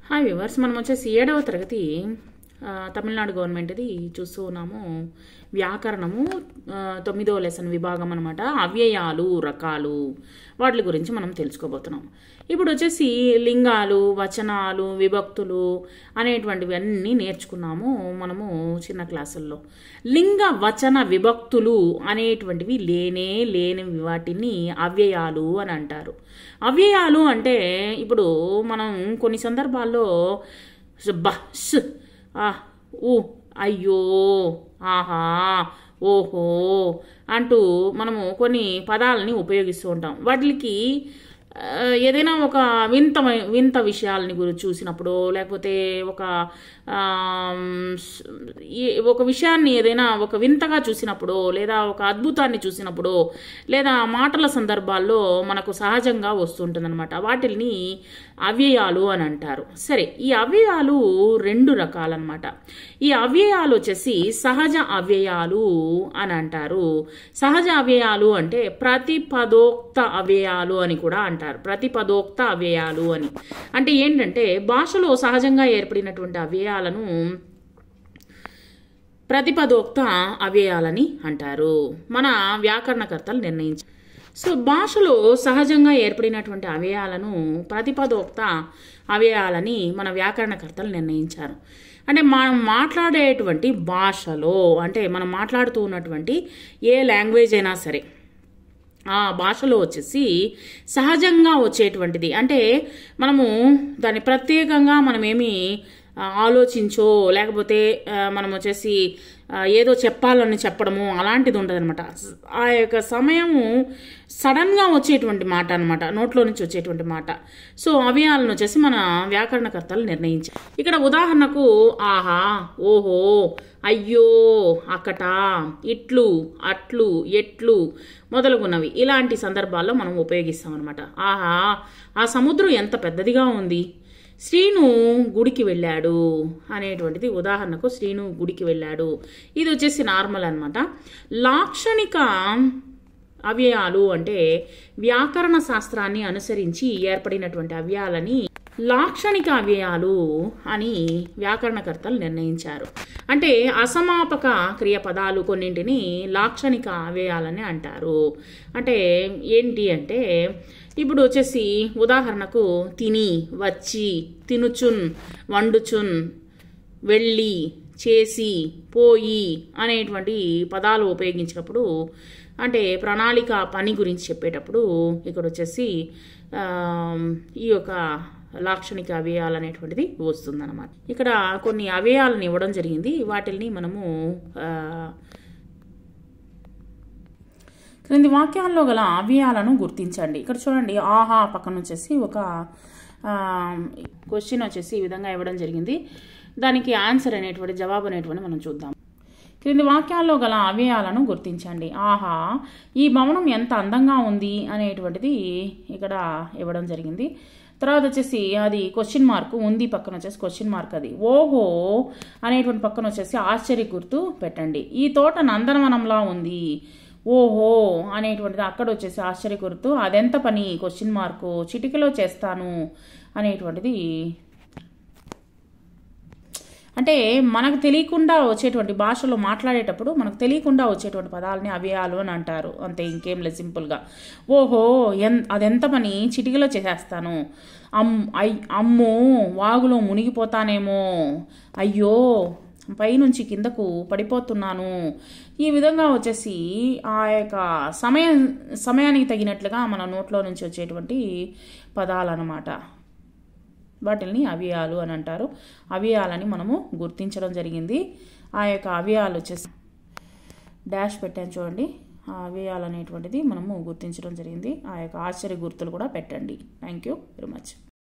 Hi viewers, మనం వచ్చేసి 7వ తరగతి తమిళనాడు గవర్నమెంట్ది చూస్తూ ఉన్నాము. వ్యాకరణము 9వ లెసన్ విభాగం అనమాట. అవ్యయాలు రకాలు వాటి గురించి మనం తెలుసుకోబోతున్నాం. ఇప్పుడు వచ్చేసి లింగాలు, వచనాలు, విభక్తులు అనేటువంటివి అన్నీ నేర్చుకున్నాము మనము చిన్న క్లాసుల్లో. లింగ వచన విభక్తులు అనేటువంటివి లేనివి వాటిని అవ్యయాలు అని అంటారు. అవ్యయాలు అంటే ఇప్పుడు మనం కొన్ని సందర్భాల్లో బస్, అయ్యో, ఆహా, ఓహో అంటూ మనము కొన్ని పదాలని ఉపయోగిస్తూ ఉంటాం. వాటికి ఏదైనా ఒక వింత విషయాలని గురించి చూసినప్పుడు, లేకపోతే ఒక విషయాన్ని ఏదైనా ఒక వింతగా చూసినప్పుడు, లేదా ఒక అద్భుతాన్ని చూసినప్పుడు, లేదా మాటల సందర్భాల్లో మనకు సహజంగా వస్తుంటుంది అనమాట. వాటిని అవ్యయాలు అని అంటారు. సరే, ఈ అవ్యయాలు 2 రకాలన్నమాట. ఈ అవ్యయాలు వచ్చేసి సహజ అవ్యయాలు అని అంటారు. సహజ అవ్యయాలు అంటే ప్రతిపదోక్త అవ్యయాలు అని కూడా అంటారు. ప్రతిపదోక్త అవ్యయాలు అని అంటే ఏంటంటే, భాషలో సహజంగా ఏర్పడినటువంటి అవ్యయాలను ప్రతిపదోక్త అవ్యయాలని అంటారు. మన వ్యాకరణకర్తలు నిర్ణయించారు. సో భాషలో సహజంగా ఏర్పడినటువంటి అవ్యయాలను ప్రతిపదోక్త అవ్యయాలని మన వ్యాకరణకర్తలు నిర్ణయించారు. అంటే మనం మాట్లాడేటువంటి భాషలో, అంటే మనం మాట్లాడుతూ ఉన్నటువంటి ఏ లాంగ్వేజ్ అయినా సరే, ఆ భాషలో వచ్చేసి సహజంగా వచ్చేటువంటిది, అంటే మనము దాన్ని ప్రత్యేకంగా మనమేమి ఆలోచించో, లేకపోతే మనం వచ్చేసి ఏదో చెప్పాలని చెప్పడము అలాంటిది ఉంటుంది అనమాట. ఆ యొక్క సమయము సడన్గా వచ్చేటువంటి మాట అనమాట, నోట్లో నుంచి వచ్చేటువంటి మాట. సో అవ్యయాలను వచ్చేసి మన వ్యాకరణకర్తలు నిర్ణయించారు. ఇక్కడ ఉదాహరణకు ఆహా, ఓహో, అయ్యో, అక్కట, ఇట్లు, అట్లు, ఎట్లు మొదలుగున్నవి ఇలాంటి సందర్భాల్లో మనం ఉపయోగిస్తాం అనమాట. ఆహా, ఆ సముద్రం ఎంత పెద్దదిగా ఉంది, శ్రీను గుడికి వెళ్ళాడు అనేటువంటిది ఉదాహరణకు శ్రీను గుడికి వెళ్ళాడు. ఇది వచ్చేసి నార్మల్ అనమాట. లాక్షణిక అవ్యయాలు అంటే వ్యాకరణ శాస్త్రాన్ని అనుసరించి ఏర్పడినటువంటి అవ్యయాలని లాక్షణిక అవ్యయాలు అని వ్యాకరణకర్తలు నిర్ణయించారు. అంటే అసమాపక క్రియాపదాలు కొన్నింటిని లాక్షణిక అవ్యయాలని అంటారు. అంటే ఏంటి అంటే, ఇప్పుడు వచ్చేసి ఉదాహరణకు తిని, వచ్చి, తినుచున్, వండుచున్, వెళ్ళి, చేసి, పోయి అనేటువంటి పదాలు ఉపయోగించినప్పుడు, అంటే ప్రణాళిక పని గురించి చెప్పేటప్పుడు ఇక్కడ వచ్చేసి ఈ యొక్క లాక్షణిక అవ్యయాలు అనేటువంటిది వస్తుందన్నమాట. ఇక్కడ కొన్ని అవ్యయాలను ఇవ్వడం జరిగింది. వాటిని మనము క్రింది వాక్యాల్లో గల అవ్యయాలను గుర్తించండి. ఇక్కడ చూడండి, ఆహా పక్కన వచ్చేసి ఒక క్వశ్చన్ వచ్చేసి ఈ విధంగా ఇవ్వడం జరిగింది. దానికి ఆన్సర్ అనేటువంటి జవాబు అనేటువంటి మనం చూద్దాం. క్రింది వాక్యాల్లో గల అవ్యయాలను గుర్తించండి. ఆహా, ఈ భవనం ఎంత అందంగా ఉంది అనేటువంటిది ఇక్కడ ఇవ్వడం జరిగింది. తర్వాత వచ్చేసి అది క్వశ్చన్ మార్క్ ఉంది, పక్కన వచ్చేసి క్వశ్చన్ మార్క్ అది. ఓహో అనేటువంటి పక్కన వచ్చేసి ఆశ్చర్య గుర్తు పెట్టండి. ఈ తోట నందనవనంలా ఉంది. ఓహో అనేటువంటిది అక్కడ వచ్చేసి ఆశ్చర్య గుర్తు. అదెంత పని, క్వశ్చన్ మార్కు. చిటికలో చేస్తాను అనేటువంటిది, అంటే మనకు తెలియకుండా వచ్చేటువంటి భాషలో మాట్లాడేటప్పుడు మనకు తెలియకుండా వచ్చేటువంటి పదాలని అవ్యయాలు అని అంటారు. అంతే, ఇంకేం లేదు, సింపుల్గా. ఓహో అదెంత పని, చిటికలో చేసేస్తాను. అమ్మో, వాగులో మునిగిపోతానేమో. అయ్యో, పైనుంచి కిందకు పడిపోతున్నాను. ఈ విధంగా వచ్చేసి ఆ యొక్క సమయానికి తగినట్లుగా మన నోట్లో నుంచి వచ్చేటువంటి పదాలు అన్నమాట. వాటిని అవ్యయాలు అని అంటారు. అవ్యయాలని మనము గుర్తించడం జరిగింది. ఆ యొక్క అవ్యయాలు వచ్చేసి డాష్ పెట్టాను చూడండి. ఆ అవ్యయాలు అనేటువంటిది మనము గుర్తించడం జరిగింది. ఆ యొక్క ఆశ్చర్య గుర్తులు కూడా పెట్టండి. Thank you very much.